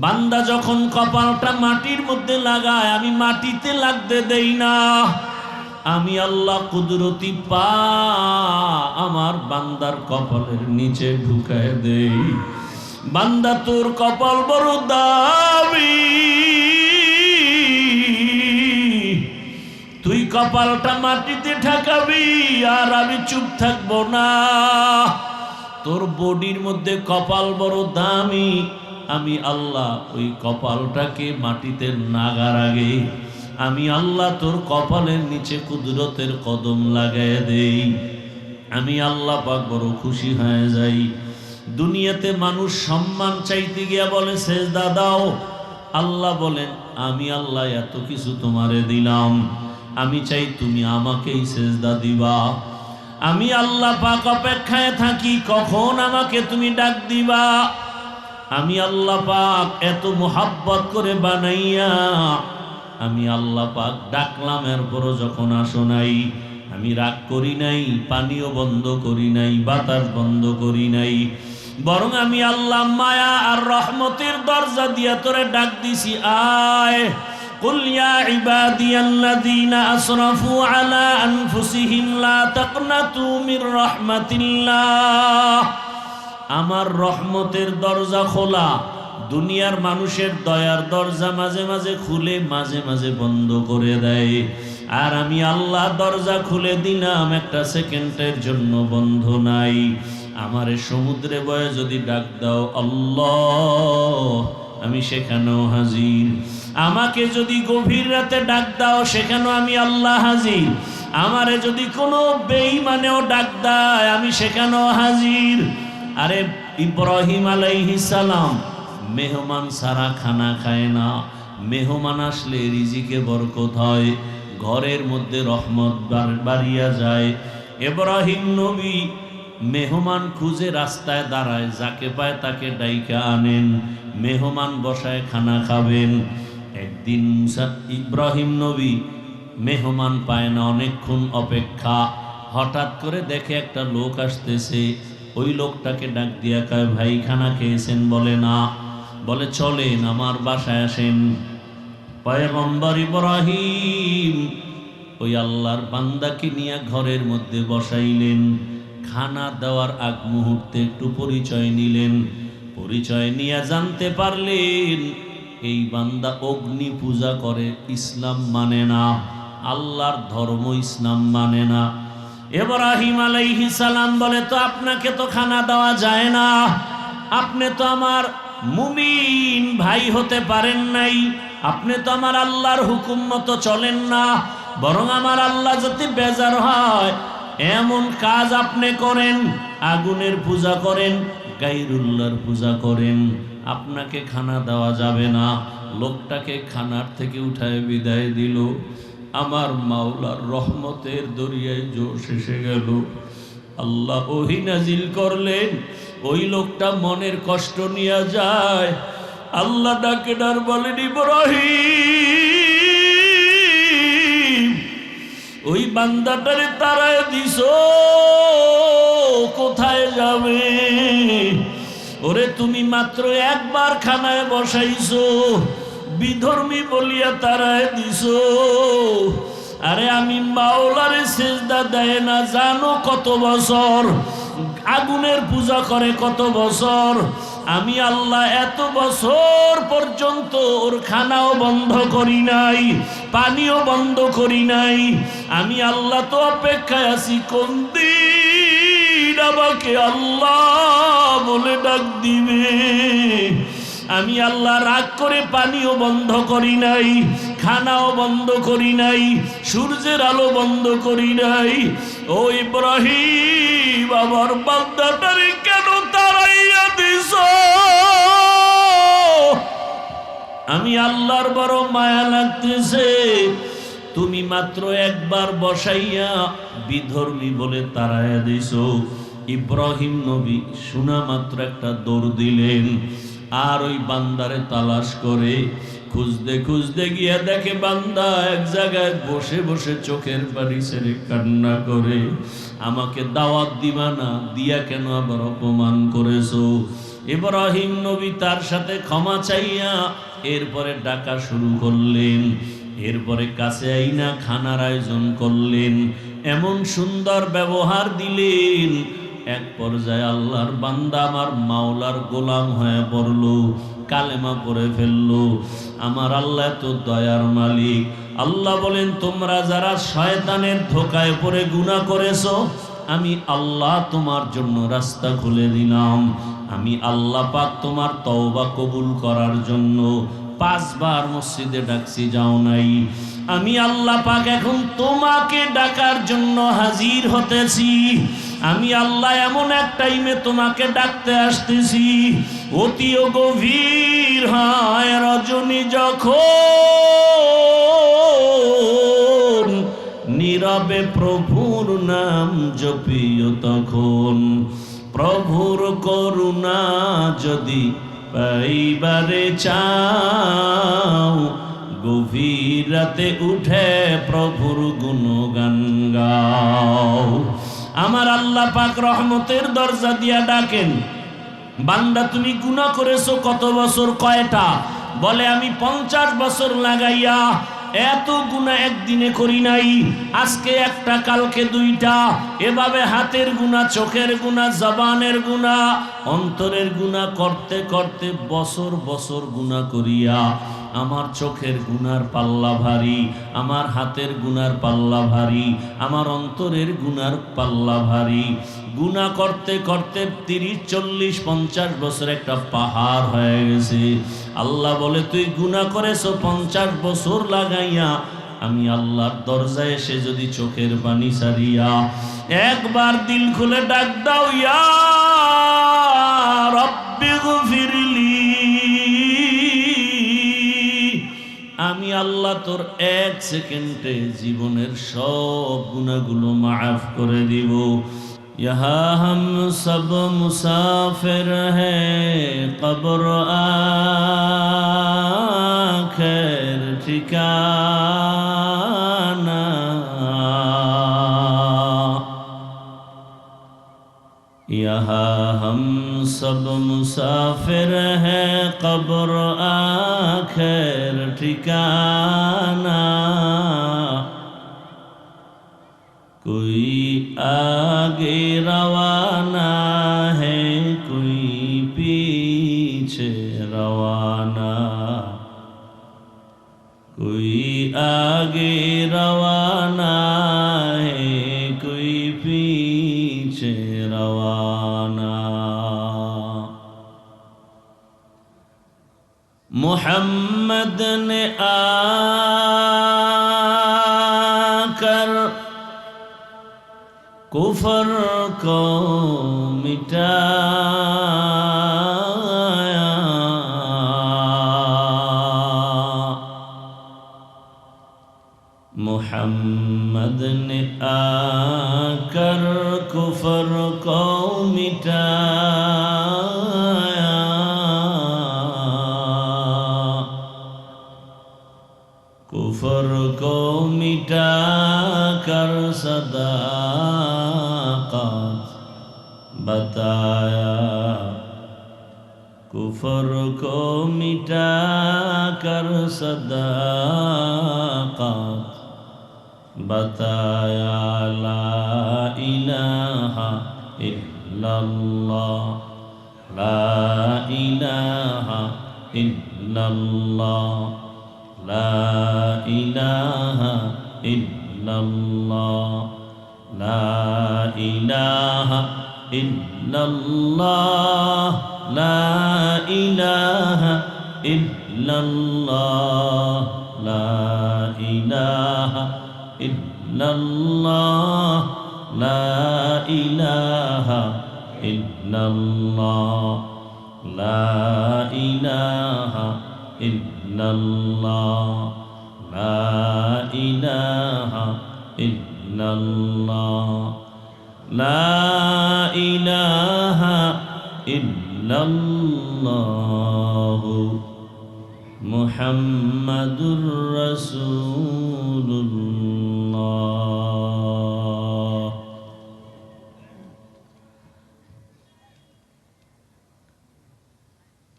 বান্দা যখন কপালটা মাটির মধ্যে লাগায় আমি মাটিতে লাগতে দেই না, আমি আল্লাহ কুদরতি পা আমার বান্দার কপালের নিচে ঢুকায় দেই। বান্দা তোর কপাল বড় দামি, তুই কপালটা মাটিতে ঠেকাবি আর আমি চুপ থাকবো না। তোর বডির মধ্যে কপাল বড় দামি, আমি আল্লাহ ওই কপালটাকে মাটিতে নাগার আগে আমি আল্লাহ তোর কপালের নিচে কুদরতের কদম লাগায় দেই। আমি আল্লাহ পাক বড় খুশি হয়ে যাই। দুনিয়াতে মানুষ সম্মান চাইতে গিয়া বলে সেজদা দাও, আল্লাহ বলেন আমি আল্লাহ এত কিছু তোমারে দিলাম, আমি চাই তুমি আমাকেই সেজদা দিবা। আমি আল্লাহ পাক অপেক্ষায় থাকি কখন আমাকে তুমি ডাক দিবা। আমি আল্লাহ পাক এত মোহাব্বত করে বানাইয়া আমি আল্লাহ পাক ডাকলাম, এরপরও যখন আসো নাই আমি রাগ করি নাই, পানিও বন্ধ করি নাই, বাতাস বন্ধ করি নাই, বরং আমি আল্লাহ মায়া আর রহমতের দরজা দিয়া তোরে ডাক দিছি, আয় কুল ইয়া ইবাদিয়াল্লাযীনা আসরাফু আলা আনফুসিহিম লা তাকনাতু মির রাহমাতিল্লাহ। আমার রহমতের দরজা খোলা, দুনিয়ার মানুষের দয়ার দরজা মাঝে মাঝে খুলে মাঝে মাঝে বন্ধ করে দেয়, আর আমি আল্লাহ দরজা খুলে দিলাম, একটা সেকেন্ডের জন্য বন্ধ নাই। আমারে সমুদ্রে বয়ে যদি ডাক দাও আল্লাহ, আমি সেখানেও হাজির। আমাকে যদি গভীর রাতে ডাক দাও সেখানেও আমি আল্লাহ হাজির। আমারে যদি কোনো বেঈমানেও ডাক দেয় আমি সেখানেও হাজির। আরে ইব্রাহিম আলাইহিস সালাম মেহমান সারা খানা খায় না, মেহমান আসলে রিজিকে বরকত হয়, ঘরের মধ্যে রহমত বাড়িয়া যায়। ইব্রাহিম নবী মেহমান খুঁজে রাস্তায় দাঁড়ায়, যাকে পায় তাকে ডাইকা আনেন, মেহমান বসায় খানা খাবেন। একদিন ইব্রাহিম নবী মেহমান পায় না, অনেকক্ষণ অপেক্ষা, হঠাৎ করে দেখে একটা লোক আসতেছে। ওই লোকটাকে ডাক দিয়া কয় ভাই খানা খেয়েছেন? বলে না। বলে চলেন আমার বাসায় আসেন। পয়গম্বর ইব্রাহিম ওই আল্লাহর বান্দাকে নিয়ে ঘরের মধ্যে বসাইলেন। খানা দেওয়ার আগ মুহূর্তে একটু পরিচয় নিলেন, পরিচয় নিয়ে জানতে পারলেন এই বান্দা অগ্নি পূজা করে, ইসলাম মানে না, আল্লাহর ধর্ম ইসলাম মানে না। ইব্রাহিম আলাইহিস সালাম বলে তো আপনাকে তো খানা দেওয়া যায় না, আপনি তো আমার মুমিন ভাই হতে পারেন নাই, আপনি তো আমার আল্লাহর হুকুম মতো চলেন না, বরং আমার আল্লাহ যদি বেজার হয় এমন কাজ আপনি করেন, আগুনের পূজা করেন, গায়রুল্লাহর পূজা করেন, আপনাকে খানা দেওয়া যাবে না। লোকটাকে খানার থেকে উঠায় বিদায় দিল। আমার মাওলার রহমতের দরিয়ায় জোশ এসে গেল। আল্লাহ ওহী নাজিল করলেন, ওই লোকটা মনের কষ্ট নিয়ে যায়। আল্লাহ ডাকে ডার বলেন ইব্রাহিম ওই বান্দাটারে তাড়ায় দিছো, কোথায় যাবে? ওরে তুমি মাত্র একবার খানায় বসাইছো, বিধর্মী বলিয়া তাড়ায় দিছো। আরে আমি মাওলারে সেজদা দেয় না জানো কত বছর, আগুনের পূজা করে কত বছর, আমি আল্লাহ এত বছর পর্যন্ত ওর খানাও বন্ধ করি নাই, পানিও বন্ধ করি নাই। আমি আল্লাহ তো অপেক্ষায় আছি কোন দিন আমাকে আল্লাহ বলে ডাক দিবে। আমি আল্লাহ রাগ করে পানিও বন্ধ করি নাই, খানাও বন্ধ করি নাই, সূর্যের আলো বন্ধ করি নাই। ও ইব্রাহিম আমার বান্দাটারে কেন তাড়াইয়া দিছ? আমি আল্লাহর বড় মায়া লাগতেছে, তুমি মাত্র একবার বসাইয়া বিধর্মী বলে তাড়াইয়া দিছ। ইব্রাহিম নবী শোনা মাত্র একটা দৌড় দিলেন, আর ওই বান্দারে তালাশ করে খুঁজতে খুঁজতে গিয়া দেখে বান্দা এক জায়গায় বসে বসে চোখের পানি ছেড়ে কান্না করে, আমাকে দাওয়াত দিবা না, দিয়া কেন আবার অপমান করেছো? ইব্রাহিম নবী তার সাথে ক্ষমা চাইয়া এরপরে ডাকা শুরু করলেন। এরপরে কাছে আইনা খানার আয়োজন করলেন, এমন সুন্দর ব্যবহার দিলেন। এক পর্যায়ে আল্লাহর বান্দা আমার মাওলার গোলাম হয়ে পড়ল, কালেমা পড়ে ফেলল। আমার আল্লাহ তো দয়ার মালিক। আল্লাহ বলেন, তোমরা যারা শয়তানের ধোকায় পড়ে গুনাহ করেছো, আমি আল্লাহ তোমার জন্য রাস্তা খুলে দিলাম। আমি আল্লাহ পাক তোমার তওবা কবুল করার জন্য 5 বার মসজিদে ডাকছি, যাও নাই। আমি আল্লাহ পাক এখন তোমাকে ডাকার জন্য হাজির হতেছি। আমি আল্লাহ এমন এক টাইমে তোমাকে ডাকতে আসতেছি, অতিও গভীর হয় রজনী যখন, নীরবে প্রভুর নাম জপিও তখন। প্রভুর করুণা যদি পাইবারে চাও, গভীর রাতে উঠে প্রভুর গুণগান গাও। আমার আল্লাহ পাক রহমতের দরজা দিয়া ডাকেন, বান্দা তুমি গুনাহ করেছো কত বছর, কয়টা? বলে আমি 50 বছর লাগাইয়া এত গুনাহ একদিনে করি নাই। আজকে একটা, কালকে 2টা, এভাবে হাতের গুনাহ, চোখের গুনাহ, জবানের গুনাহ, অন্তরের গুনাহ করতে করতে বছর বছর গুনাহ করিয়া আমার চোখের গুনার পাল্লা ভারী, আমার হাতের গুনার পাল্লা ভারী, আমার অন্তরের গুনার পাল্লা ভারী। গুনাহ করতে করতে 30, 40, 50 বছর একটা পাহাড় হয়ে গেছে। আল্লাহ বলে, তুই গুনাহ করেছো 50 বছর লাগাইয়া, আমি আল্লাহর দরজায় এসে যদি চোখের পানি ছাড়িয়া একবার দিল খুলে ডাক দাও, ইয়া রাব্বি গফিরলি, আমি আল্লাহ তোর 1 সেকেন্ডে জীবনের সব গুনাহগুলো মাফ করে দিব। यहाँ हम सब मुसाफिर हैं, कब्र आखिर ठिकाना। यहाँ हम सब मुसाफिर हैं, कब्र आखिर ठिकाना। कोई आगे रवाना है, कोई पीछे रवाना। कोई आगे रवाना है, कोई पीछे रवाना। मोहम्मद ने आकर कुफर को मिटाया, मोहम्मद ने आकर कुफर को मिटाया। कुफर को मिटा कर सदाकत बताया। कुफर को मिटा कर सदाकत बताया। ला इलाहा इल्लल्लाह, ला इलाहा इल्लल्लाह, ला इलाहा इल्लल्लाह, ला इलाहा इल्लल्लाह, ला इलाहा इल्लल्लाह, ला इलाहा इल्लल्लाह, ला इलाहा इल्लल्लाह, ला इलाहा इल्लल्लाह, ला इलाहा इल्लल्लाह, ला इलाहा इल्लल्लाह, मुहम्मदुर रसूलुल्लाह।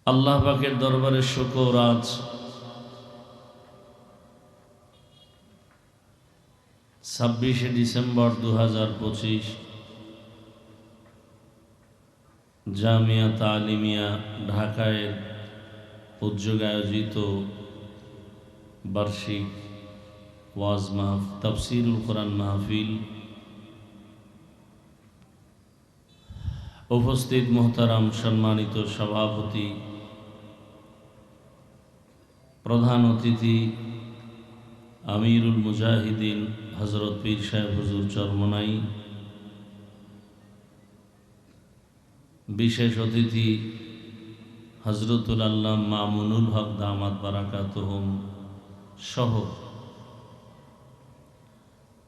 আল্লাহ পাকের দরবারে শুকর, আজ 26শে ডিসেম্বর 2025 জামিয়া তালিমিয়া ঢাকায় উদ্যোগে আয়োজিত বার্ষিক ওয়াজ তাফসীরুল কোরআন মাহফিল। উপস্থিত মোহতারাম সম্মানিত সভাপতি, প্রধান অতিথি আমিরুল মুজাহিদিন হযরত পীর সাহেব হুজুর চরমনাই, বিশেষ অতিথি হযরতুল আল্লামা মামুনুল হক দামাত বারাকাতুহুম সহ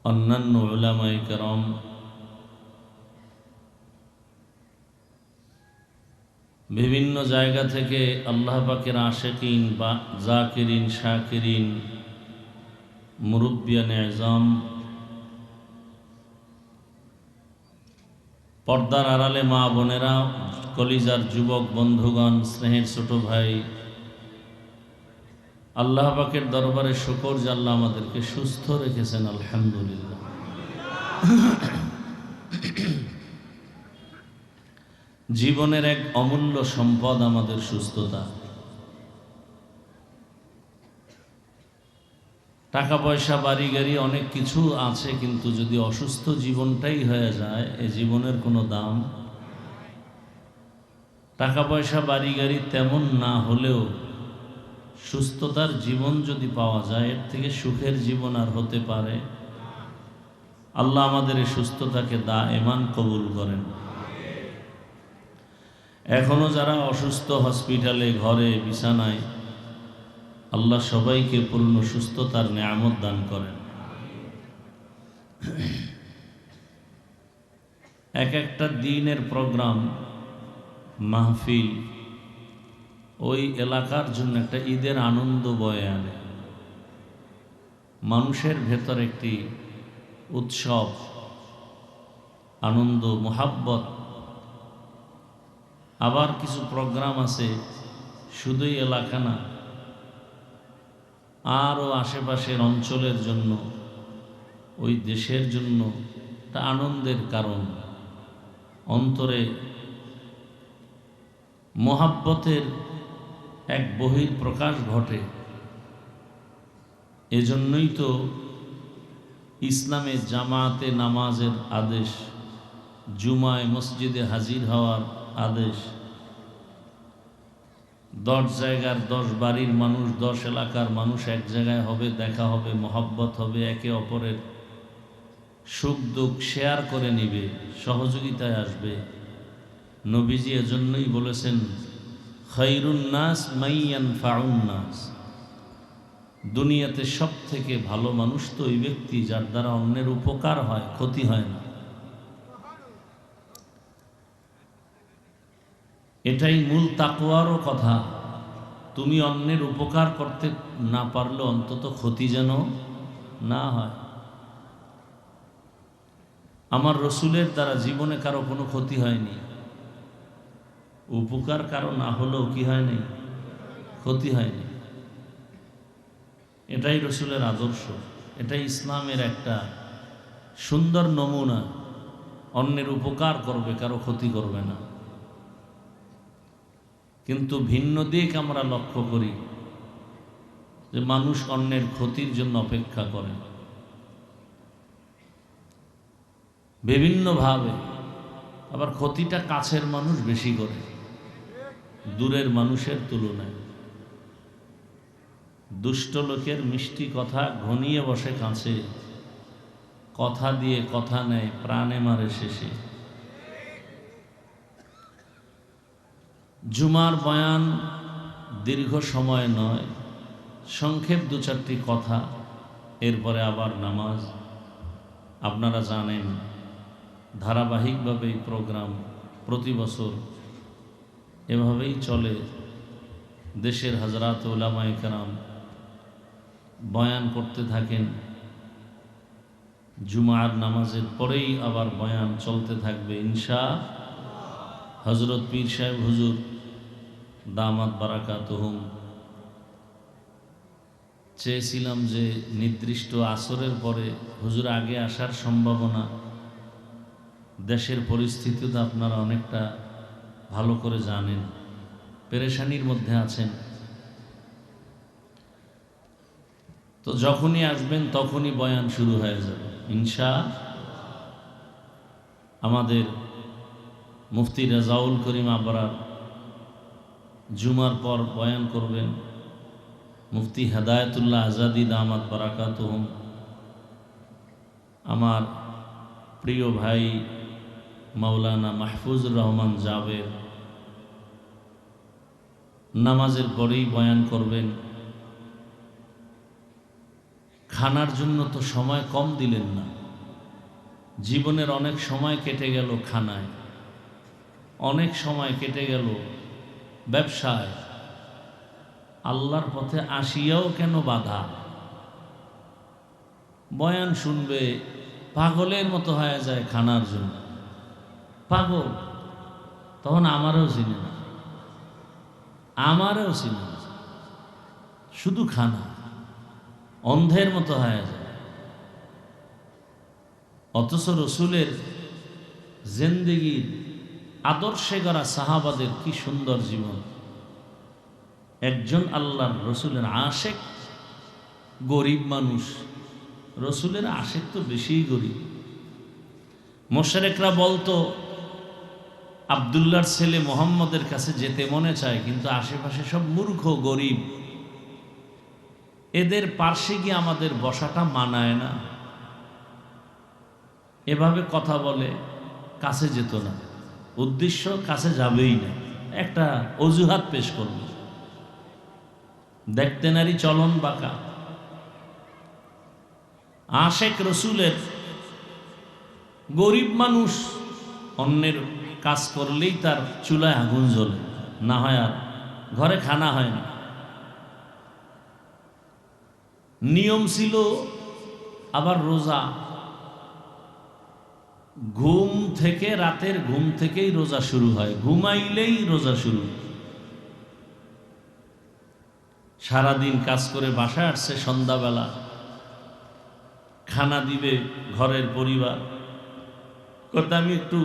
অন্যান্য উলামায়ে কেরাম, বিভিন্ন জায়গা থেকে আল্লাহ পাকের আশিকিন বা জাকিরিন শাকিরিন মুরব্বিয়ানে আযম, পর্দার আড়ালে মা বোনেরা, কলিজার যুবক বন্ধুগণ, স্নেহের ছোট ভাই, আল্লাহ পাকের দরবারে শুকর যে আল্লাহ আমাদেরকে সুস্থ রেখেছেন, আলহামদুলিল্লাহ। জীবনের এক অমূল্য সম্পদ আমাদের সুস্থতা। টাকা পয়সা বাড়ি গাড়ি অনেক কিছু আছে, কিন্তু যদি অসুস্থ জীবনটাই হয়ে যায়, এ জীবনের কোনো দাম। টাকা পয়সা বাড়ি গাড়ি তেমন না হলেও সুস্থতার জীবন যদি পাওয়া যায়, এর থেকে সুখের জীবন আর হতে পারে? আল্লাহ আমাদের এই সুস্থতাকে দায়েমান কবুল করেন। এখনো যারা অসুস্থ হসপিটালে, ঘরে, বিছানায়, আল্লাহ সবাইকে পূর্ণ সুস্থতার নেয়ামত দান করেন। এক একটা দিনের প্রোগ্রাম, মাহফিল ওই এলাকার জন্য একটা ঈদের আনন্দ বয়ে আনে। মানুষের ভেতর একটি উৎসব, আনন্দ, মোহাব্বত। আবার কিছু প্রোগ্রাম আছে শুধুই এলাকা না, আরও আশেপাশের অঞ্চলের জন্য, ওই দেশের জন্য একটা আনন্দের কারণ। অন্তরে মোহাব্বতের এক বহির প্রকাশ ঘটে। এজন্যই তো ইসলামে জামাতে নামাজের আদেশ, জুমায় মসজিদে হাজির হওয়ার আদেশ। 10 জায়গার 10 বাড়ির মানুষ, 10 এলাকার মানুষ এক জায়গায় হবে, দেখা হবে, মহব্বত হবে, একে অপরের সুখ দুঃখ শেয়ার করে নিবে, সহযোগিতায় আসবে। নবীজি এজন্যই বলেছেন, খায়রুন নাস মাইয়ানফাউন নাস। দুনিয়াতে সব থেকে ভালো মানুষ তো ওই ব্যক্তি যার দ্বারা অন্যের উপকার হয়, ক্ষতি হয় না। এটাই মূল তাকওয়ারও কথা। তুমি অন্যের উপকার করতে না পারলে অন্তত ক্ষতি যেন না হয়। আমার রসুলের দ্বারা জীবনে কারো কোনো ক্ষতি হয়নি, উপকার কারো না হলেও কি হয়নি, ক্ষতি হয়নি। এটাই রসুলের আদর্শ, এটাই ইসলামের একটা সুন্দর নমুনা। অন্যের উপকার করবে, কারো ক্ষতি করবে না। কিন্তু ভিন্ন দিক আমরা লক্ষ্য করি যে মানুষ অন্যের ক্ষতির জন্য অপেক্ষা করে বিভিন্নভাবে। আবার ক্ষতিটা কাছের মানুষ বেশি করে দূরের মানুষের তুলনায়। দুষ্ট লোকের মিষ্টি কথা ঘনিয়ে বসে কাছে, কথা দিয়ে কথা নেয়, প্রাণে মারে শেষে। জুমার বয়ান দীর্ঘ সময় নয়, সংক্ষেপ 2-4টি কথা, এরপরে আবার নামাজ। আপনারা জানেন ধারাবাহিকভাবে এই প্রোগ্রাম প্রতি বছর এভাবেই চলে। দেশের হযরত উলামায়ে কেরাম বয়ান করতে থাকেন, জুমার নামাজের পরেই আবার বয়ান চলতে থাকবে ইনশাআল্লাহ। হযরত পীর সাহেব হুজুর দামাত বারাকাতুহুম। চেয়েছিলাম যে নির্দিষ্ট আসরের পরে হুজুর আগে আসার সম্ভাবনা, দেশের পরিস্থিতি তো আপনারা অনেকটা ভালো করে জানেন, পেরেশানির মধ্যে আছেন। তো যখনই আসবেন তখনই বয়ান শুরু হয়ে যাবে আমাদের মুফতি রেজাউল করিম আবরার জুমার পর বয়ান করবেন। মুফতি হেদায়েতুল্লাহ আজাদি দামাত বারাকাতুহুম, আমার প্রিয় ভাই মাওলানা মাহফুজুর রহমান জাবের নামাজের পরেই বয়ান করবেন। খানার জন্য তো সময় কম দিলেন না, জীবনের অনেক সময় কেটে গেল খানায়, অনেক সময় কেটে গেল ব্যবসায়, আল্লাহর পথে আসিয়াও কেন বাধা। বয়ান শুনবে পাগলের মতো হয়ে যায় খানার জন্য, পাগল। তখন আমারও চিনে না, আমারও চিনে না, শুধু খানা, অন্ধের মতো হয়ে যায়। অথচ রসুলের জিন্দেগির আদর্শে গড়া সাহাবাদের কি সুন্দর জীবন। একজন আল্লাহর রসুলের আশেক, গরিব মানুষ, রসুলের আশেক তো বেশিই গরিব। মুশরিকরা বলতো আব্দুল্লাহর ছেলে মোহাম্মদের কাছে যেতে মনে চায়, কিন্তু আশেপাশে সব মূর্খ গরিব, এদের পার্শ্বে গিয়ে আমাদের বসাটা মানায় না। এভাবে কথা বলে, কাছে যেত না, উদ্দেশ্য কাছে যাবেই না, একটা অজুহাত পেশ করবে। দেখতে নারী চলন বাঁকা। আশেক রসুলের গরিব মানুষ, অন্যের কাজ করলেই তার চুলায় আগুন জ্বলে, না হয় আর ঘরে খানা হয় না। নিয়ম ছিল আবার রোজা, ঘুম থেকে, রাতের ঘুম থেকেই রোজা শুরু হয়, ঘুমাইলেই রোজা শুরু। সারাদিন কাজ করে বাসায় আসছে, সন্ধ্যাবেলা খানা দিবে ঘরের পরিবার, কথা আমি একটু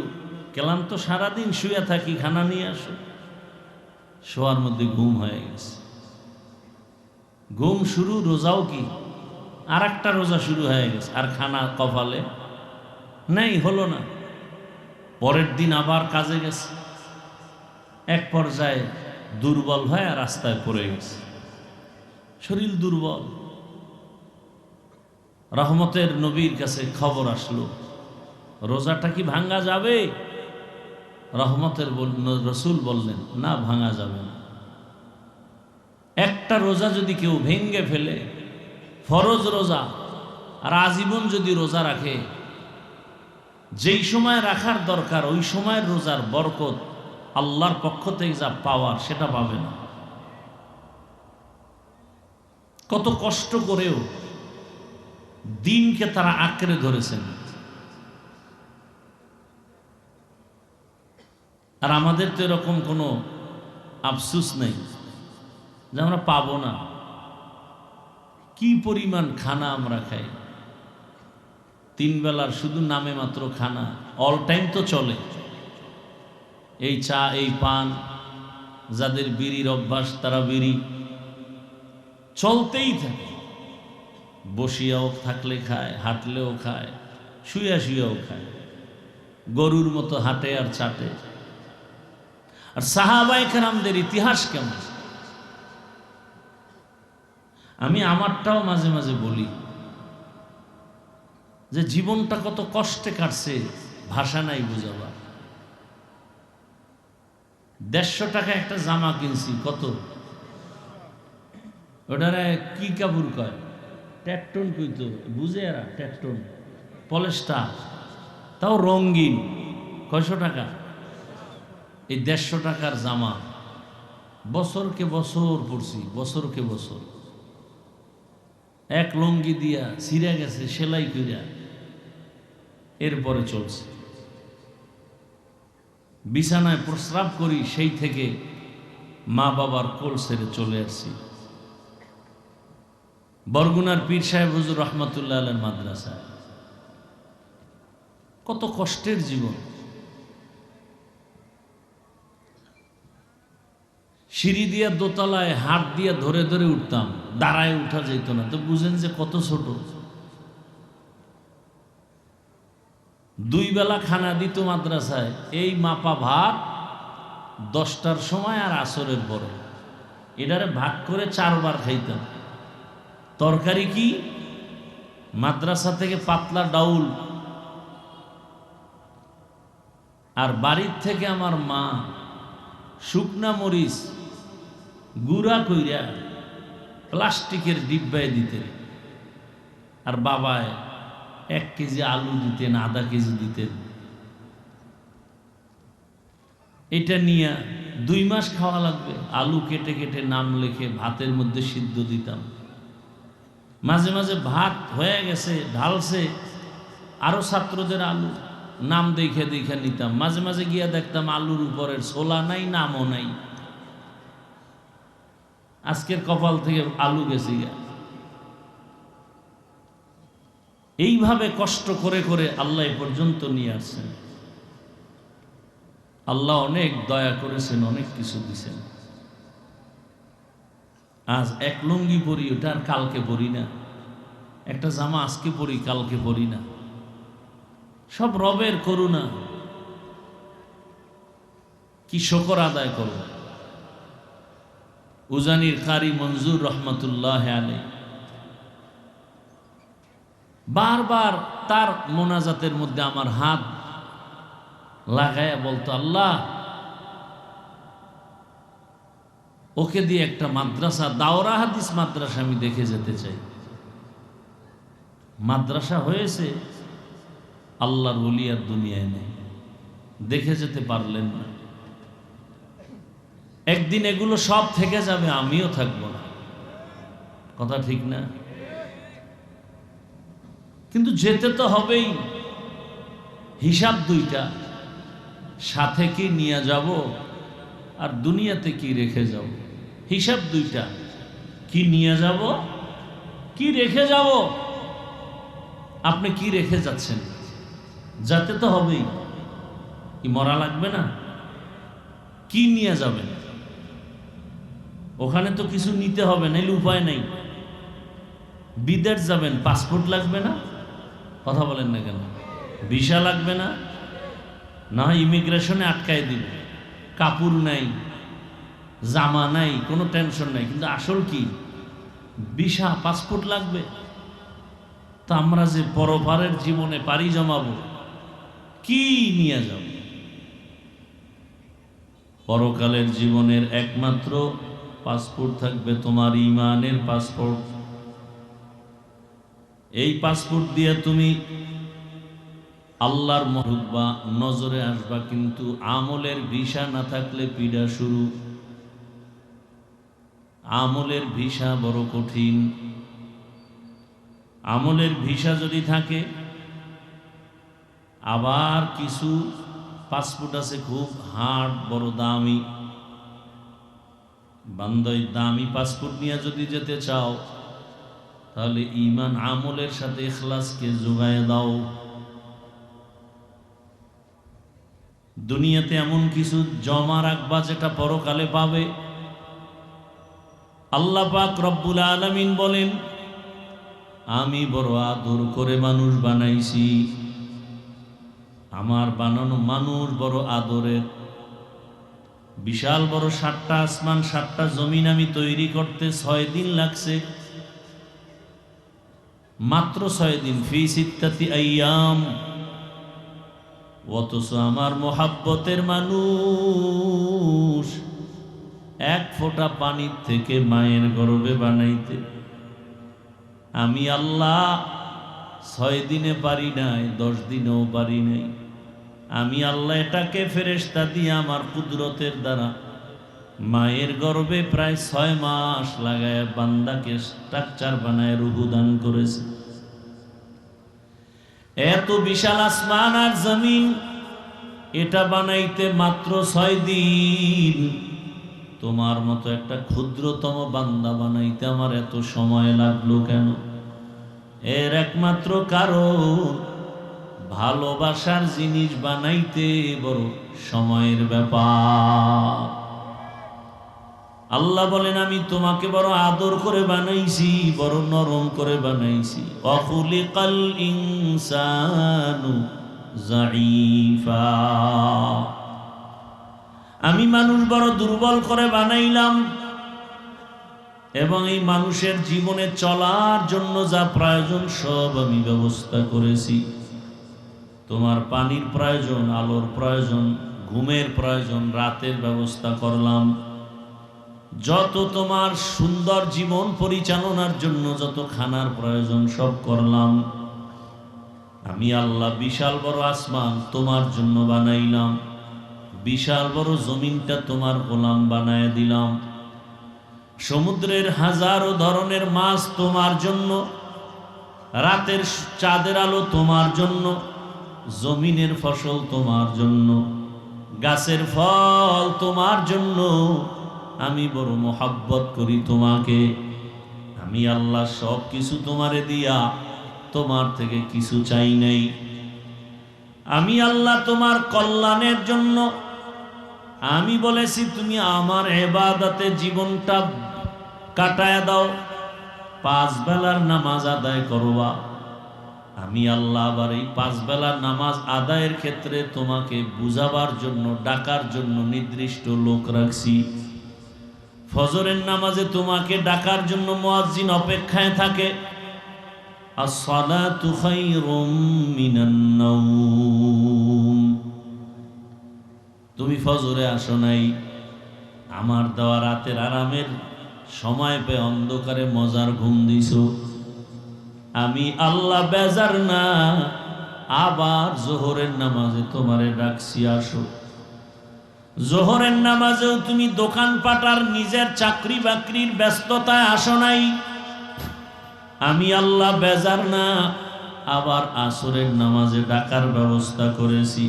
ক্লান্ত, সারাদিন শুয়ে থাকি, খানা নিয়ে আসো। শোয়ার মধ্যে ঘুম হয়ে গেছে, ঘুম শুরু, রোজাও কি আর একটা রোজা শুরু হয়ে গেছে, আর খানা কপালে নেই, হলো না। পরের দিন আবার কাজে গেছে, এক পর্যায়ে দুর্বল হয়ে রাস্তায় পড়ে গেছে, শরীর দুর্বল। রহমতের নবীর কাছে খবর আসলো, রোজাটা কি ভাঙ্গা যাবে? রহমতের রসুল বললেন, না, ভাঙা যাবে না। একটা রোজা যদি কেউ ভেঙ্গে ফেলে, ফরজ রোজা, আর আজীবন যদি রোজা রাখে, যেই সময় রাখার দরকার ওই সময়ের রোজার বরকত, আল্লাহর পক্ষ থেকে যা পাওয়ার সেটা পাবে না। কত কষ্ট করেও দিনকে তারা আঁকড়ে ধরেছেন, আর আমাদের তো এরকম কোনো আফসুস নেই যে আমরা পাবো না। কি পরিমাণ খানা আমরা খাই, তিন বেলার শুধু নামে মাত্র খানা, অল টাইম তো চলে। এই চা, এই পান, যাদের বিড়ির অভ্যাস তারা বিড়ি চলতেই থাকে, বসিয়াও থাকলে খায়, হাঁটলেও খায়, শুয়া শুয়াও খায়, গরুর মতো হাঁটে আর চাটে। আর সাহাবায়ে কেরামদের ইতিহাস কেমন, আমি আমারটাও মাঝে মাঝে বলি যে জীবনটা কত কষ্টে কাটছে, ভাষা নাই বুঝাবার। 150 টাকা একটা জামা কিনছি, কত ওটারে কি কাপড় কয়, ট্যাকটন কইতো, বুঝে এরা, ট্যাকটন, পলেস্টার, তাও রঙিন। কয়শো টাকা? এই 150 টাকার জামা বছরকে বছর পরছি, বছরকে বছর। এক লঙ্গি দিয়া ছিঁড়ে গেছে, সেলাই কইরা এরপরে চলছে। বিছানায় প্রস্রাব করি সেই থেকে মা বাবার কোল ছেড়ে চলে আসছি বরগুনার পীর সাহেব হুজুর রহমতুল্লাহ আলাইহির মাদ্রাসায়। কত কষ্টের জীবন। সিঁড়ি দিয়া দোতলায় হাত দিয়ে ধরে ধরে উঠতাম, দাঁড়ায় উঠা যেত না। তো বুঝেন যে কত ছোট। 2 বেলা খানা দিত মাদ্রাসায়, এই মাপা ভাত 10টার সময় আর আসরের পরে। এটারে ভাগ করে 4 বার খাইতাম। তরকারি কি? মাদ্রাসা থেকে পাতলা ডাউল, আর বাড়ির থেকে আমার মা শুকনা মরিচ গুঁড়া কইরা প্লাস্টিকের ডিব্বায় দিতেন, আর বাবায় 1 কেজি আলু দিতেন, আধা কেজি দিতেন। এটা নিয়ে 2 মাস খাওয়া লাগবে। আলু কেটে কেটে নাম লিখে ভাতের মধ্যে সিদ্ধ দিতাম। মাঝে মাঝে ভাত হয়ে গেছে, ঢালছে, আরো ছাত্রদের আলু নাম দেখে দেখে নিতাম। মাঝে মাঝে গিয়া দেখতাম আলুর উপরের ছোলা নাই, নামও নাই। আজকের কপাল থেকে আলু গেছে গিয়া। এইভাবে কষ্ট করে করে আল্লাহ এ পর্যন্ত নিয়ে আসছেন। আল্লাহ অনেক দয়া করেছেন, অনেক কিছু দিছেন। আজ 1 লুঙ্গি পরি, ওটা আর কালকে পরি না। একটা জামা আজকে পরি, কালকে পরি না। সব রবের করুণা। কি শুকর আদায় করব। উজানির কারি মঞ্জুর রহমতুল্লাহ আলাইহি বারবার তার মোনাজাতের মধ্যে আমার হাত লাগায়া বলতো, আল্লাহ ওকে দিয়ে একটা মাদ্রাসা, দাওরা হাদিস মাদ্রাসা আমি দেখে যেতে চাই। মাদ্রাসা হয়েছে, আল্লাহর ওলি আর দুনিয়ায় নেই, দেখে যেতে পারলেন না। একদিন এগুলো সব থেকে যাবে, আমিও থাকবো না। কথা ঠিক না? কিন্তু যেতে তো হবেই। হিসাব 2টা, সাথে কি নিয়ে যাব আর দুনিয়াতে কি রেখে যাব। হিসাব 2টা, কি নিয়ে যাব, কি রেখে যাব। আপনি কি রেখে যাচ্ছেন? যেতে তো হবেই, কি মরা লাগবে না? কি নিয়ে যাবেন? ওখানে তো কিছু নিতে হবে, নাইলে উপায় নাই। বিদেশ যাবেন, পাসপোর্ট লাগবে না? কথা বলেন না কেন? ভিসা লাগবে না? না হয় ইমিগ্রেশনে আটকায় দিবে। কাপড় নাই, জামা নাই, কোনো টেনশন নাই। কিন্তু আসল কি? ভিসা, পাসপোর্ট লাগবে। তা আমরা যে পরপারের জীবনে পাড়ি জমাবো, কি নিয়ে যাব? পরকালের জীবনের একমাত্র পাসপোর্ট থাকবে তোমার ঈমানের পাসপোর্ট। এই পাসপোর্ট দিয়ে তুমি আল্লাহর মহব্বা নজরে আসবা। কিন্তু আমলের ভিসা না থাকলে পীড়া শুরু। আমলের ভিসা বড় কঠিন। আমলের ভিসা যদি থাকে, আবার কিছু পাসপোর্ট আছে খুব হার্ড, বড় দামি। বান্দই দামি পাসপোর্ট নিয়ে যদি যেতে চাও, তাহলে ঈমান আমলের সাথে ইখলাসকে যোগায় দাও। দুনিয়াতে এমন কিছু জমা রাখবা যেটা পরকালে পাবে। আল্লাহ পাক রব্বুল আলামিন বলেন, আমি বড় আদর করে মানুষ বানাইছি। আমার বানানো মানুষ বড় আদরের। বিশাল বড় 7টা আসমান, 7টা জমিন আমি তৈরি করতে 6 দিন লাগছে। মাত্র 6 দিন, ফি 6 আইয়াম। অথচ আমার মোহাব্বতের মানুষ 1 ফোঁটা পানির থেকে মায়ের গর্ভে বানাইতে আমি আল্লাহ 6 দিনে পারি নাই, 10 দিনেও পারি নাই। আমি আল্লাহ এটাকে ফেরেশতা দিয়ে আমার কুদরতের দ্বারা মায়ের গর্ভে প্রায় 6 মাস লাগায় বান্দাকে স্ট্রাকচার বানায় রূহ দান করেছে। এত বিশাল আসমান আর জমিন, এটা বানাইতে মাত্র 6 দিন। তোমার মতো একটা ক্ষুদ্রতম বান্দা বানাইতে আমার এত সময় লাগলো কেন? এর একমাত্র কারণ, ভালোবাসার জিনিস বানাইতে বড় সময়ের ব্যাপার। আল্লাহ বলেন, আমি তোমাকে বড় আদর করে বানাইছি, বড় নরম করে বানাইছি। অখুলিকাল ইনসানু যায়ীফা। আমি মানুষ বড় দুর্বল করে বানাইলাম, এবং এই মানুষের জীবনে চলার জন্য যা প্রয়োজন সব আমি ব্যবস্থা করেছি। তোমার পানির প্রয়োজন, আলোর প্রয়োজন, ঘুমের প্রয়োজন, রাতের ব্যবস্থা করলাম। যত তোমার সুন্দর জীবন পরিচালনার জন্য যত খানার প্রয়োজন সব করলাম। আমি আল্লাহ বিশাল বড় আসমান তোমার জন্য বানাইলাম, বিশাল বড় জমিনটা তোমার গোলাম বানায় দিলাম। সমুদ্রের হাজারো ধরনের মাছ তোমার জন্য, রাতের চাঁদের আলো তোমার জন্য, জমিনের ফসল তোমার জন্য, গাছের ফল তোমার জন্য। আমি বড় মোহাব্বত করি তোমাকে। আমি আল্লাহ সব কিছু তোমারে দিয়া তোমার থেকে কিছু চাই নাই। আমি আল্লাহ তোমার কল্যাণের জন্য আমি বলেছি তুমি আমার ইবাদতে জীবনটা কাটায় দাও, 5 বেলার নামাজ আদায় করবা। আমি আল্লাহ আবার এই 5 বেলার নামাজ আদায়ের ক্ষেত্রে তোমাকে বুঝাবার জন্য, ডাকার জন্য নির্দিষ্ট লোক রাখছি। ফজরের নামাজে তোমাকে ডাকার জন্য মুয়াজ্জিন অপেক্ষায় থাকে। as-salatu khairum minan nawm। তুমি ফজরে আসো নাই, আমার দেওয়া রাতের আরামের সময় পেয়ে অন্ধকারে মজার ঘুম দিছো। আমি আল্লাহ বেজার না, আবার জোহরের নামাজে তোমারে ডাকছি আসো। জোহরের নামাজেও তুমি দোকান পাটার নিজের চাকরি বাকরির ব্যস্ততায় আসো নাই। আমি আল্লাহ বেজার না, আবার আসরের নামাজে ডাকার ব্যবস্থা করেছি।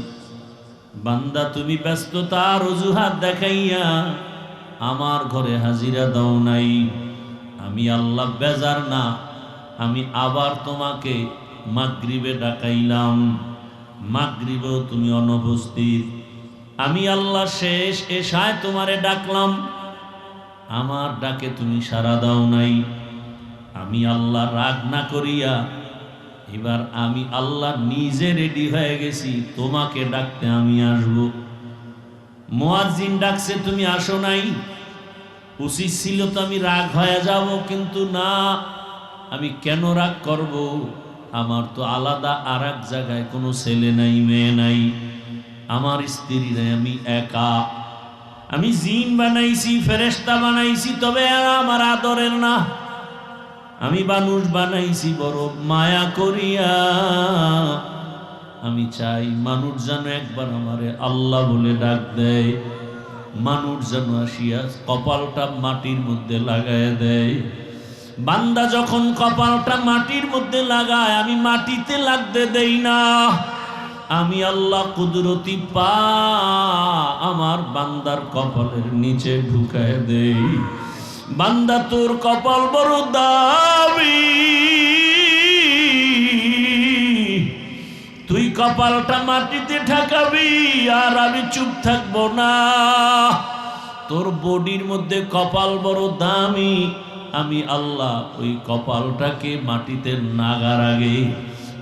বান্দা তুমি ব্যস্ততার অজুহাত দেখাইয়া আমার ঘরে হাজিরা দাও নাই। আমি আল্লাহ বেজার না, আমি আবার তোমাকে মাগরিবে ডাকাইলাম, মাগরিবেও তুমি অনুপস্থিত। আমি আল্লাহ শেষ এশায় তোমারে ডাকলাম, আমার ডাকে তুমি সাড়া দাও নাই। আমি আল্লাহ রাগ না করিয়া এবার আমি আল্লাহ নিজে রেডি হয়ে গেছি, তোমাকে ডাকতে আমি আসব। মুয়াজ্জিন ডাকছে, তুমি আসো নাই। উচিত ছিল তো আমি রাগ হয়ে যাব, কিন্তু না, আমি কেন রাগ করব? আমার তো আলাদা আর এক জায়গায় কোনো ছেলে নাই, মেয়ে নাই, আমার স্ত্রী নাই, আমি একা। আমি জিন বানাইছি, ফেরেশতা বানাইছি, তবে আমার আদরের না। আমি মানুষ বানাইছি বড় মায়া করিয়া। আমি চাই মানুষ যেন একবার আমারে আল্লাহ বলে ডাক দেয়, মানুষ যেন আসিয়া কপালটা মাটির মধ্যে লাগায় দেয়। বান্দা যখন কপালটা মাটির মধ্যে লাগায়, আমি মাটিতে লাগতে দেই না। আমি আল্লাহ কুদরতি পা আমার বান্দার কপালের নিচে ঢুকায় দেই। বান্দা তোর কপাল বড় দামি, তুই কপালটা মাটিতে ঠেকাবি, আর আমি চুপ থাকবো না। তোর বডির মধ্যে কপাল বড় দামি, আমি আল্লাহ ওই কপালটাকে মাটিতে নাগার আগে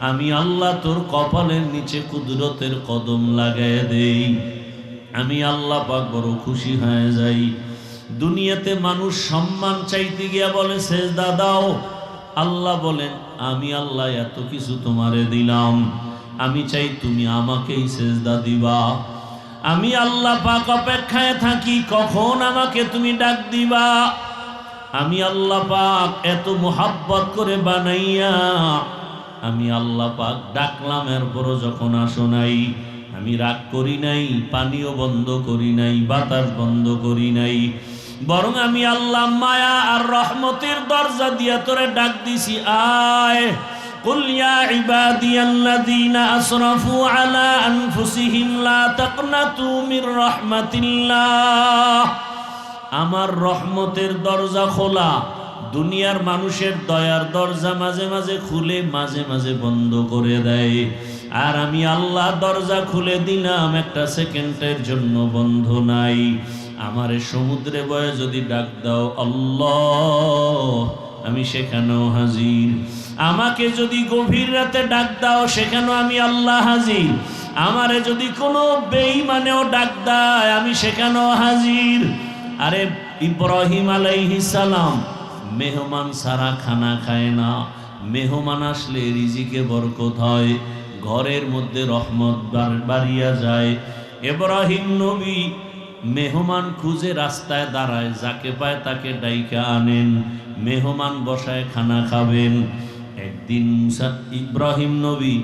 আমি আল্লাহ তোর কপালের নিচে কুদরতের কদম লাগায় দেই। আমি আল্লাহ পাক বড় খুশি হয়ে যাই। দুনিয়াতে মানুষ সম্মান চাইতে গিয়া বলে সেজদা দাও, আল্লাহ বলেন আমি আল্লাহ এত কিছু তোমারে দিলাম, আমি চাই তুমি আমাকেই সেজদা দিবা। আমি আল্লাহ পাক অপেক্ষায় থাকি কখন আমাকে তুমি ডাক দিবা। আমি আল্লাহ পাক এত মোহাব্বত করে বানাইয়া আমি আল্লাহ পাক ডাকলাম, এরপরও যখন আসো নাই, আমি রাগ করি নাই, পানিও বন্ধ করি নাই, বাতাস বন্ধ করি নাই, বরং আমি আল্লাহ মায়া আর রহমতের দরজা দিয়া তোরে ডাক দিছি, আয়। কুল ইয়া ইবাদিয়াল্লাযীনা আসরাফু আলা আনফুসিহিম লা তাকনাতু মির রাহমাতিল্লাহ। আমার রহমতের দরজা খোলা, দুনিয়ার মানুষের দয়ার দরজা মাঝে মাঝে খুলে মাঝে মাঝে বন্ধ করে দেয়। আর আমি আল্লাহ দরজা খুলে দিলাম, একটা সেকেন্ডের জন্য বন্ধ নাই। আমারে সমুদ্রে বয়ে যদি ডাক দাও আল্লাহ, আমি সেখানেও হাজির। আমাকে যদি গভীর রাতে ডাক দাও, সেখানেও আমি আল্লাহ হাজির। আমারে যদি কোনো বেঈমানেও ডাক দেয়, আমি সেখানেও হাজির। আরে ইব্রাহিম আলাইহিস সালাম মেহমান সারা খানা খায় না। মেহমান আসলে রিজিকে বরকত হয়, ঘরের মধ্যে রহমত বাড়িয়া যায়। ইব্রাহিম নবী মেহমান খুঁজে রাস্তায় দাঁড়ায়, যাকে পায় তাকে ডাইকা আনেন, মেহমান বসায় খানা খাবেন। একদিন ইব্রাহিম নবী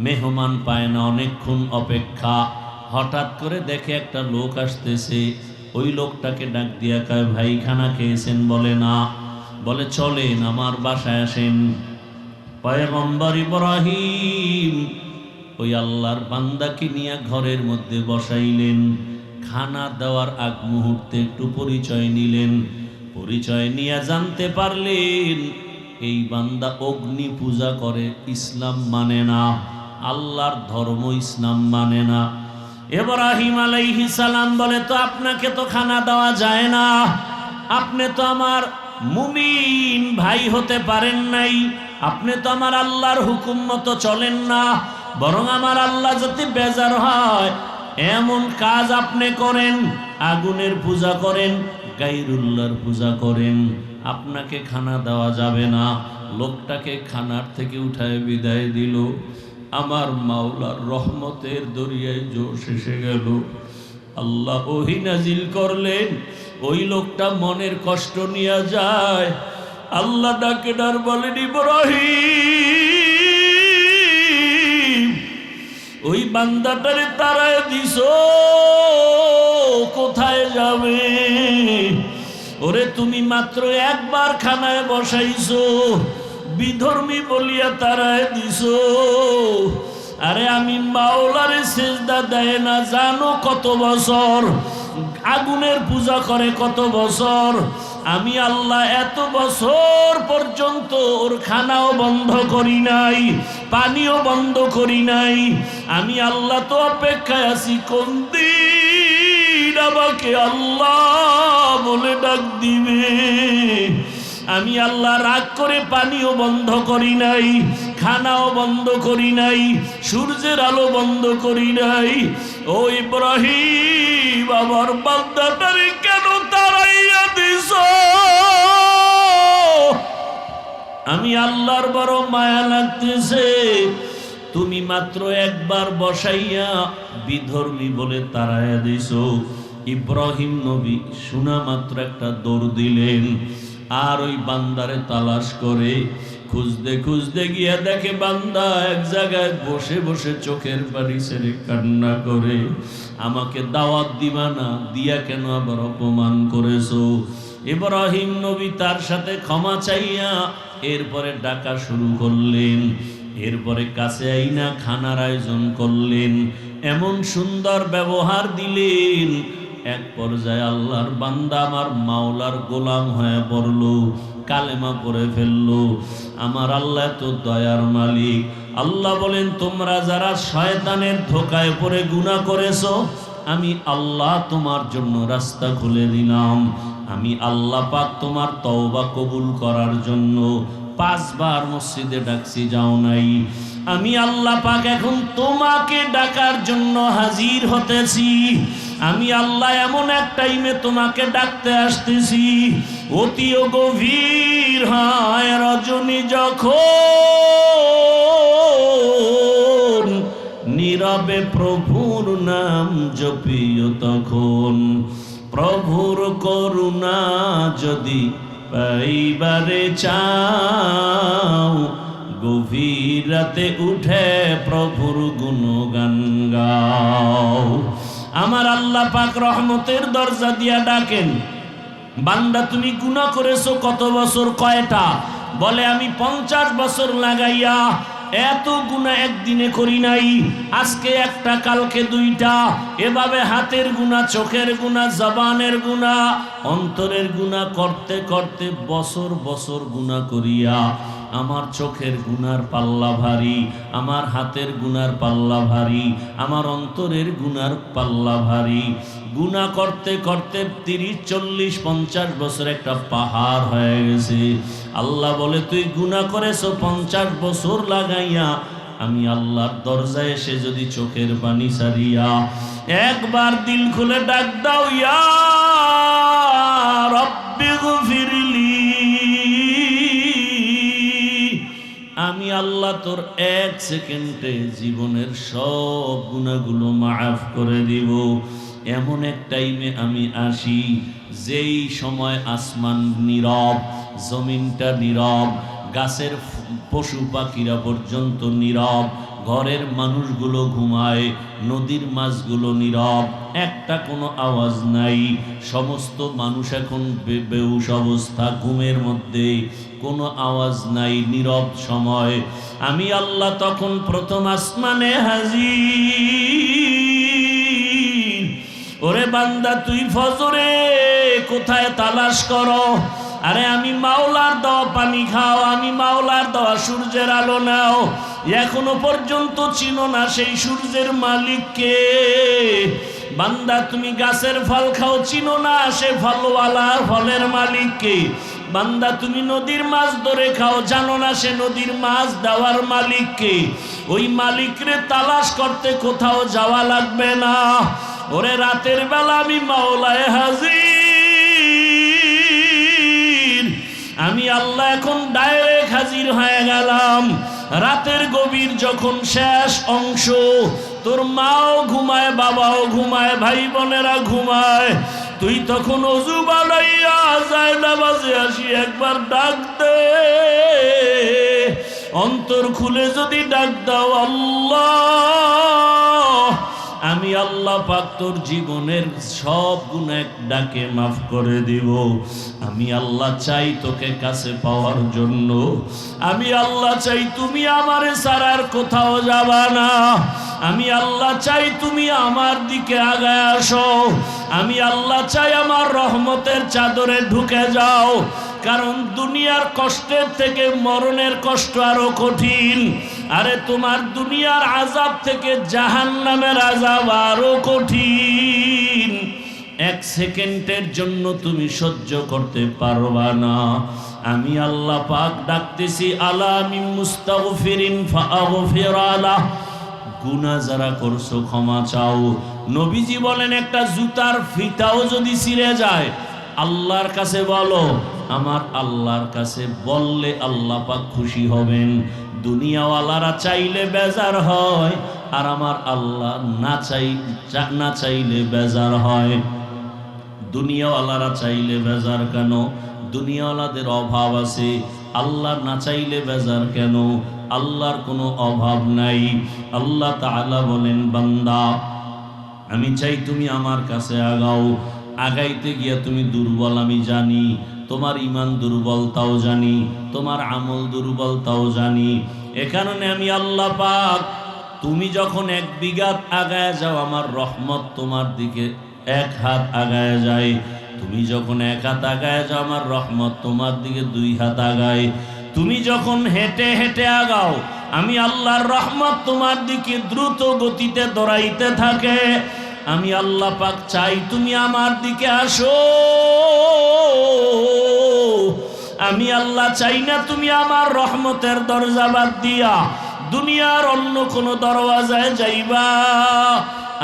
মেহমান পায় না, অনেকক্ষণ অপেক্ষা। হঠাৎ করে দেখে একটা লোক আসতেছে। ওই লোকটাকে ডাক দিয়া কয়, ভাই খানা খেয়েছেন? বলে না। বলে চলেন আমার বাসায় আসেন। পয়গম্বর ইব্রাহিম ওই আল্লাহর বান্দাকে নিয়ে ঘরের মধ্যে বসাইলেন। খানা দেওয়ার আগ মুহূর্তে একটু পরিচয় নিলেন। পরিচয় নিয়ে জানতে পারলেন এই বান্দা অগ্নি পূজা করে, ইসলাম মানে না, আল্লাহর ধর্ম ইসলাম মানে না। ইব্রাহিম আলাইহিস সালাম বলে, তো আপনাকে তো খানা দেওয়া যায় না, আপনি তো আমার মুমিন ভাই হতে পারেন নাই, আপনি তো আমার আল্লাহর হুকুম মতো চলেন না, বরং আমার আল্লাহ যদি বেজার হয় এমন কাজ আপনি করেন, আগুনের পূজা করেন, গায়রুল্লাহর পূজা করেন, আপনাকে খানা দেওয়া যাবে না। লোকটাকে খানার থেকে উঠায় বিদায় দিল। আমার মাওলার রহমতের দরিয়ায় জোশ এসে গেল। আল্লাহ ওহী নাজিল করলেন, ওই লোকটা মনের কষ্ট নিয়ে যায়। আল্লাহ ডাকে ডার বলেন, ইব্রাহিম ওই বান্দাটারে তাড়ায় দিছো, কোথায় যাবে? ওরে তুমি মাত্র একবার খানায় বসাইছো, বিধর্মী বলিয়া তাড়ায় দিছো। আরে আমি মাওলারে সেজদা দেয় না জানো কত বছর, আগুনের পূজা করে কত বছর। আমি আল্লাহ এত বছর পর্যন্ত ওর খানাও বন্ধ করি নাই, পানিও বন্ধ করি নাই। আমি আল্লাহ তো অপেক্ষায় আছি কোন দিন আমাকে আল্লাহ বলে ডাক দিবে। আমি আল্লাহ রাগ করে পানিও বন্ধ করি নাই, খানাও বন্ধ করি নাই, সূর্যের আলো বন্ধ করি নাই। ও ইব্রাহিম আমার বান্দাটারে কেন তাড়াইয়া দিছ? আমি আল্লাহর বড় মায়া লাগতেছে, তুমি মাত্র একবার বসাইয়া বিধর্মী বলে তাড়াইয়া দিছ। ইব্রাহিম নবী শোনা মাত্র একটা দৌড় দিলেন, আর ওই বান্দারে তালাশ করে খুঁজতে খুঁজতে গিয়া দেখে বান্দা এক জায়গায় বসে বসে চোখের পানি ছেড়ে কান্না করে, আমাকে দাওয়াত দিবা না, দিয়া কেন আবার অপমান করেছো? ইব্রাহিম নবী তার সাথে ক্ষমা চাইয়া এরপরে ডাকা শুরু করলেন। এরপরে কাছে আইনা খানার আয়োজন করলেন, এমন সুন্দর ব্যবহার দিলেন। এক পর্যায়ে আল্লাহর বান্দা আমার মাওলার গোলাম হয়ে পড়ল, কালেমা পড়ে ফেললো। আমার আল্লাহ তো দয়ার মালিক। আল্লাহ বলেন, তোমরা যারা শয়তানের ধোকায় পড়ে গুনাহ করেছো, আমি আল্লাহ তোমার জন্য রাস্তা খুলে দিলাম। আমি আল্লাহ পাক তোমার তওবা কবুল করার জন্য 5 বার মসজিদে ডাকছি, যাও নাই। আমি আল্লাহ পাক এখন তোমাকে ডাকার জন্য হাজির হতেছি। আমি আল্লাহ এমন এক টাইমে তোমাকে ডাকতে আসতেছি, অতিও গভীর হয় রজনী যখন, নীরবে প্রভুর নাম জপিও তখন। প্রভুর করুণা যদি পাইবারে চাও, গভীর রাতে উঠে প্রভুর গুণগান গাও। আমার আল্লাহ পাক রহমতের দরজা দিয়া ডাকেন, বান্দা তুমি গুনাহ করেছো কত বছর? কয়টা? বলে আমি 50 বছর লাগাইয়া এত গুনাহ একদিনে করি নাই, আজকে একটা কালকে দুইটা, এভাবে হাতের গুনাহ, চোখের গুনাহ, জবানের গুনাহ, অন্তরের গুনাহ করতে করতে বছর বছর গুনাহ করিয়া আমার চোখের গুনার পাল্লা ভারী, আমার হাতের গুনার পাল্লা ভারী, আমার অন্তরের গুনার পাল্লা ভারী। গুনাহ করতে করতে 30, 40, 50 বছর একটা পাহাড় হয়ে গেছে। আল্লাহ বলে, তুই গুনাহ করেছ 50 বছর লাগাইয়া, আমি আল্লাহর দরজায় এসে যদি চোখের পানি ছাড়িয়া একবার দিল খুলে ডাক দাও, ইয়া রাব্বি গফিরলি, আমি আল্লাহ তোর 1 সেকেন্ডে জীবনের সব গুনাহগুলো মাফ করে দিব। এমন এক টাইমে আমি আসি যেই সময় আসমান নীরব, জমিনটা নীরব, গাছের পশু পাখিরা পর্যন্ত নীরব, ঘরের মানুষগুলো ঘুমায়, নদীর মাছগুলো নীরব, একটা কোনো আওয়াজ নাই। সমস্ত মানুষ এখন বেহুশ অবস্থা, ঘুমের মধ্যে, কোনো আওয়াজ নাই, নীরব সময়। আমি আল্লাহ তখন প্রথম আসমানে হাজির। ওরে বান্দা, তুই ফজরে কোথায় তালাশ করো? আরে আমি মাওলার দেওয়া পানি খাও, আমি মাওলার দেওয়া সূর্যের আলো নাও। এখনো পর্যন্ত চিনো না সেই সূর্যের মালিককে। বান্দা, তুমি গাছের ফল খাও, চিনো না সে ফলওয়ালা, ফলের মালিককে। বান্দা, তুমি নদীর মাছ ধরে খাও, জানো না সে নদীর মাছ দেওয়ার মালিককে। ওই মালিকরে তালাশ করতে কোথাও যাওয়া লাগবে না। ওরে রাতের বেলা আমি মাওলায় হাজির, আমি আল্লাহ এখন ডাইরেক্ট হাজির হয়ে গেলাম। রাতের গভীর যখন শেষ অংশ, তোর মাও ঘুমায়, বাবাও ঘুমায়, ভাই বোনেরা ঘুমায়, তুই তখন অজু বানাইয়া যায় নামাজে আসি একবার ডাক দে। অন্তর খুলে যদি ডাক দাও, আল্লাহ, আমি আল্লাহ পাক তোর জীবনের সব গুনাহ ডাকে মাফ করে দিব। আমি আল্লাহ চাই তোকে কাছে পাওয়ার জন্য। আমি আল্লাহ চাই তুমি আমারে ছাড়ার কোথাও যাবা না। আমি আল্লাহ চাই তুমি আমার দিকে আগায় আসো। আমি আল্লাহ চাই আমার রহমতের চাদরে ঢুকে যাও। কারণ দুনিয়ার কষ্টের থেকে মরণের কষ্ট আরো কঠিন। আরে তোমার দুনিয়ার আযাব থেকে জাহান্নামের আযাব আরো কঠিন। 1 সেকেন্ডের জন্য তুমি সহ্য করতে পারবা না। আমি আল্লাহ পাক ডাকতেছি, আলা মিন মুস্তাগফিরিন ফাগফির আলাহ। গুনাহ যারা করছো ক্ষমা চাও। নবীজি বলেন, একটা জুতার ফিতাও যদি ছিঁড়ে যায়, আল্লাহর কাছে বলো। আমার আল্লাহর কাছে বললে আল্লাহ পাক খুশি হবেন। দুনিয়াওয়ালারা চাইলে বেজার হয়, আর আমার আল্লাহ না চাইলে বেজার হয়। দুনিয়াওয়ালারা চাইলে বেজার কেন? দুনিয়াওয়ালাদের অভাব আছে, আল্লাহ না চাইলে বেজার কেন? আল্লাহর কোনো অভাব নাই। আল্লাহ তাআলা বলেন, বান্দা, আমি চাই তুমি আমার কাছে আগাও। আগাইতে গিয়া তুমি দুর্বল আমি জানি, তোমার ঈমান দুর্বল তাও জানি, তোমার আমল দুর্বল তাও জানি। এ কারণে আমি আল্লাহ পাক, তুমি যখন 1 বিঘাত আগায় যাও, আমার রহমত তোমার দিকে 1 হাত আগায় যায়। তুমি যখন 1 হাত আগায় যাও, আমার রহমত তোমার দিকে 2 হাত আগায়। তুমি যখন হেঁটে হেঁটে আগাও, আমি আল্লাহর রহমত তোমার দিকে দ্রুত গতিতে দৌড়াইতে থাকে। আমি আল্লাহ পাক চাই তুমি আমার দিকে আসো। আমি আল্লাহ চাই না তুমি আমার রহমতের দরজা বাদ দিয়া দুনিয়ার অন্য কোনো দরওয়াজায় যাইবা।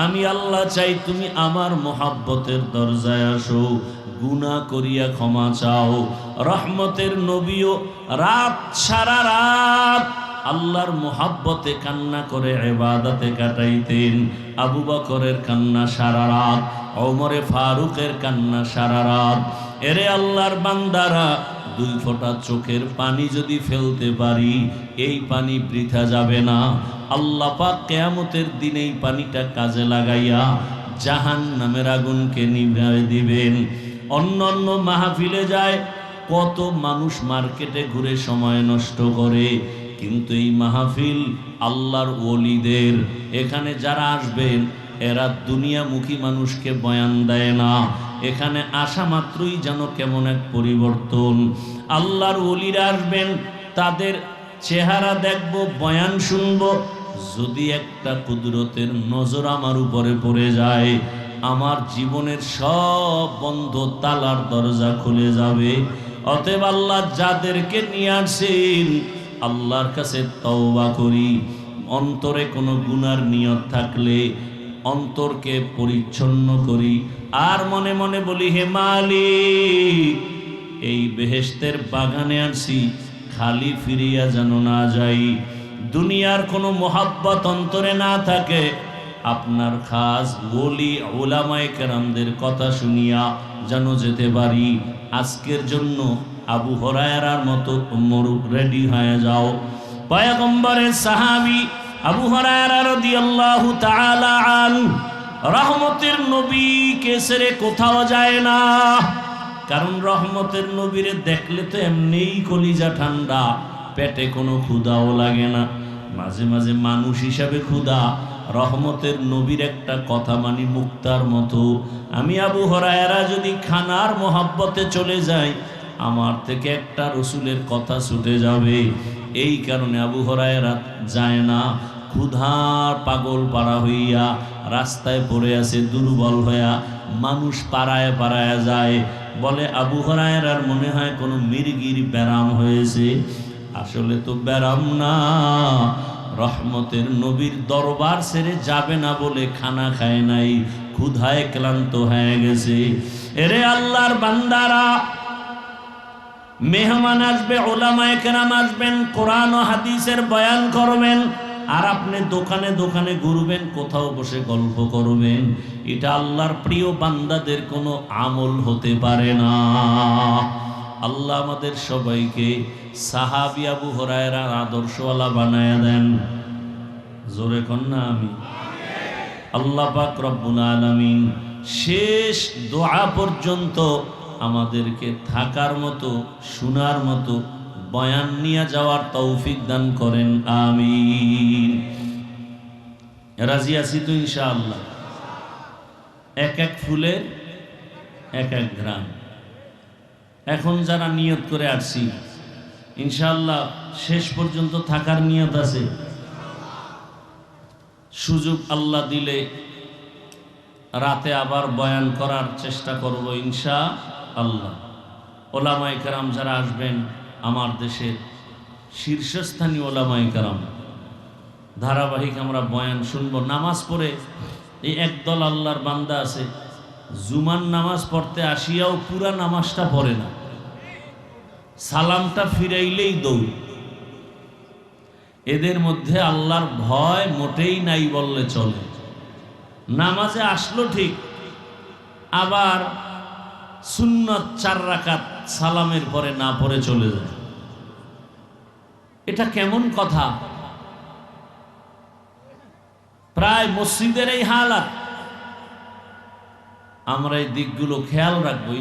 আমি আল্লাহ চাই তুমি আমার মোহাব্বতের দরজায় আসো। গুনাহ করিয়া ক্ষমা চাও। রহমতের নবীও রাত সারা রাত আল্লাহর মোহাব্বতে কান্না করে ইবাদতে কাটাইতেন। আবু বকরের কান্না সারা রাত, ওমরে ফারুকের কান্না সারা রাত। এরে আল্লাহর বান্দারা, 2 ফোঁটা চোখের পানি যদি ফেলতে পারি, এই পানি বৃথা যাবে না। আল্লাহ পাক কিয়ামতের দিন এই পানিটা কাজে লাগাইয়া জাহান্নামের আগুনকে নিভিয়ে দিবেন। অন্য মাহফিলে যায়, কত মানুষ মার্কেটে ঘুরে সময় নষ্ট করে, কিন্তু এই মাহফিল আল্লাহর ওলিদের। এখানে যারা আসবেন এরা দুনিয়ামুখী মানুষকে বয়ান দেয় না। এখানে আসা মাত্রই যেন কেমন এক পরিবর্তন। আল্লাহর ওলিরা আসবেন, তাদের চেহারা দেখব, বয়ান শুনব, যদি একটা কুদরতের নজর আমার উপরে পড়ে যায়, আমার জীবনের সব বন্ধ তালার দরজা খুলে যাবে। অতএব আল্লাহ যাদেরকে নিয়ে আসেন, আল্লাহর কাছে তওবা করি। অন্তরে কোনো গুনার নিয়ত থাকলে অন্তরকে পরিচ্ছন্ন করি, আর মনে মনে বলি, হে মালিক, এই বেহেশতের বাগানে আসি, খালি ফিরিয়া যেন না যাই। দুনিয়ার কোনো মোহাব্বত অন্তরে না থাকে, আপনার খাস ওলি উলামায়ে কেরামদের কথা শুনিয়া যেন যেতে পারি। আজকের জন্য আবু হুরায়রার মতো রেডি হয়ে যাও। পয়গম্বরের সাহাবী আবু হুরায়রা রাদিয়াল্লাহু তাআলা আনহু রহমতের নবীকে ছেড়ে কোথাও যায় না। কারণ রহমতের নবীরে দেখলে তো এমনিই কলিজা ঠান্ডা, পেটে কোনো ক্ষুধাও লাগে না। মাঝে মাঝে মানুষ হিসাবে ক্ষুধা, রহমতের নবীর একটা কথা মানি মুক্তার মতো। আমি আবু হুরায়রা যদি খানার মোহাব্বতে চলে যাই, আমার থেকে একটা রসুলের কথা ছুটে যাবে। এই কারণে আবু হুরায়রা যায় না। ক্ষুধার পাগল পাড়া হইয়া রাস্তায় পড়ে আছে দুর্বল হইয়া, মানুষ পাড়ায় পাড়ায় যায়, বলে আবু হুরায়রার মনে হয় কোনো মির্গির ব্যারাম হয়েছে। আসলে তো ব্যারাম না, রহমতের নবীর দরবার ছেড়ে যাবে না বলে খানা খায় নাই, ক্ষুধায় ক্লান্ত হয়ে গেছে। এরে আল্লাহর বান্দারা, মেহমান আসবে, উলামায়ে কেরাম আসবেন, কোরআন ও হাদিসের বয়ান করবেন, আর আপনি দোকানে দোকানে ঘুরবেন, কোথাও বসে গল্প করবেন। এটা আল্লাহর প্রিয় বান্দাদের কোনো আমল হতে পারে না। আল্লাহ আমাদের সবাইকে সাহাবী আবু হুরায়রার আদর্শওয়ালা বানায়া দেন। জোরে কন্যা আমি আল্লাহ পাক রব্বুল আলামিন শেষ দোয়া পর্যন্ত আমাদেরকে থাকার মতো, শোনার মতো, বয়ান নিয়ে যাওয়ার তৌফিক দান করেন, আমিন। রাজি আছি তো ইনশাআল্লাহ। এক এক ফুলের এক এক ঘ্রাণ। এখন যারা নিয়ত করে আসছি, ইনশাআল্লাহ শেষ পর্যন্ত থাকার নিয়ত আছে। সুযোগ আল্লাহ দিলে রাতে আবার বয়ান করার চেষ্টা করব ইনশাআল্লাহ। ওলামায়ে কেরাম যারা আসবেন, আমার দেশের শীর্ষস্থানীয় ওলামায়ে কেরাম, ধারাবাহিক আমরা বয়ান শুনব। নামাজ পড়ে এই একদল আল্লাহর বান্দা আছে, জুমার নামাজ পড়তে আসিয়াও পুরা নামাজটা পড়ে না, সালামটা ফিরাইলেই দৌড়। এদের মধ্যে আল্লাহর ভয় মোটেই নাই বললে চলে। নামাজে আসলো ঠিক, আবার সুন্নত 4 রাকাত সালামের পরে না পড়ে চলে যায়। এটা কেমন কথা? প্রায় মসজিদের এই হালাত। আমরা এই দিকগুলো খেয়াল রাখবো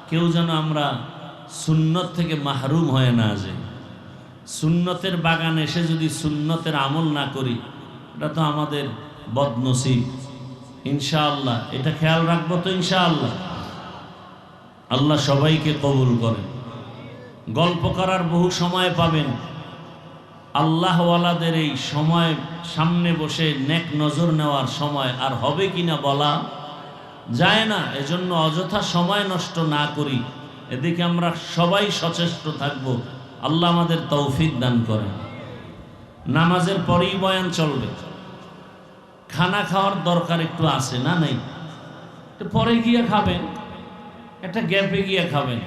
কেউ যেন আমরা সুন্নত থেকে মাহরুম হয়ে না যাই। সুন্নতের বাগানে এসে যদি সুন্নতের আমল না করি, এটা তো আমাদের বদনসিব। ইনশাআল্লাহ এটা খেয়াল রাখবো তো ইনশাআল্লাহ। আল্লাহ সবাইকে কবুল করেন। গল্প করার বহু সময় পাবেন। আল্লাহওয়ালাদের এই সময় সামনে বসে নেক নজর নেওয়ার সময় আর হবে কিনা বলা যায় না। এজন্য অযথা সময় নষ্ট না করি, এদিকে আমরা সবাই সচেষ্ট থাকব। আল্লাহ আমাদের তৌফিক দান করেন। নামাজের পরেই বয়ান চলবে। খানা খাওয়ার দরকার একটু আছে না? নেই? পরে গিয়ে খাবেন, একটা গ্যাপে গিয়ে খাবেন।